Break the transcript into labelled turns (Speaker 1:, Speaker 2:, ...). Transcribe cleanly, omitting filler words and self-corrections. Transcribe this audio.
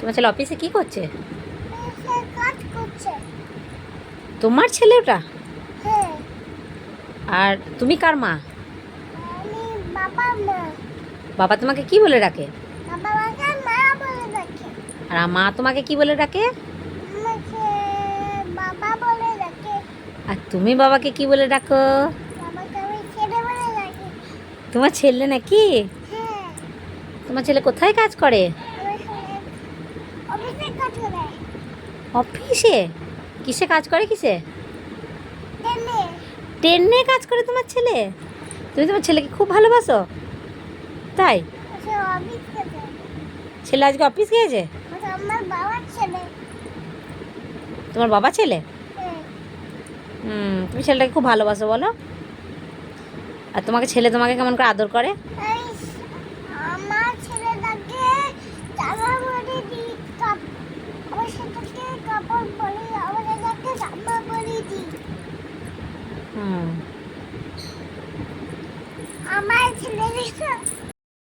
Speaker 1: তোমার ছেলে অফিসে কি করছে?
Speaker 2: সে কাজ করছে।
Speaker 1: তোমার ছেলে ওটা?
Speaker 2: হ্যাঁ,
Speaker 1: আর তুমি কার মা?
Speaker 2: আমি বাবা মা।
Speaker 1: বাবা তোমাকে কি বলে ডাকে?
Speaker 2: বাবা আমাকে মা বলে ডাকে।
Speaker 1: আর মা তোমাকে কি বলে ডাকে?
Speaker 2: আমাকে বাবা বলে ডাকে।
Speaker 1: আর তুমি বাবাকে কি বলে ডাকো?
Speaker 2: বাবাকে আমি ছেলে বলে ডাকি।
Speaker 1: তোমার ছেলে নাকি?
Speaker 2: হ্যাঁ,
Speaker 1: তোমার ছেলে কোথায় কাজ করে?
Speaker 2: আমার ছেলে অফিসে কাজ করে।
Speaker 1: অফিসে? কিসে কাজ করে, কিসে?
Speaker 2: ট্রেনে।
Speaker 1: ট্রেনে কাজ করে তোমার ছেলে? তুমি তোমার ছেলেকে খুব ভালোবাসো, তাই?
Speaker 2: সে অফিস করে।
Speaker 1: ছেলে আজকে অফিস গিয়েছে?
Speaker 2: আমার বাবার ছেলে।
Speaker 1: তোমার বাবা ছেলে?
Speaker 2: হ্যাঁ,
Speaker 1: তুমি ছেলেটাকে খুব ভালোবাসো বলো। আর তোমাকে ছেলে তোমাকে কেমন করে আদর করে?
Speaker 2: এই আমার ছেলেটাকে জামা পরে দিই, আমার ছেলেটাকে কাপড় পরে, আমার ছেলেটাকে জামা পরে দিই।
Speaker 1: হুম
Speaker 2: আমার ছেলেটাকে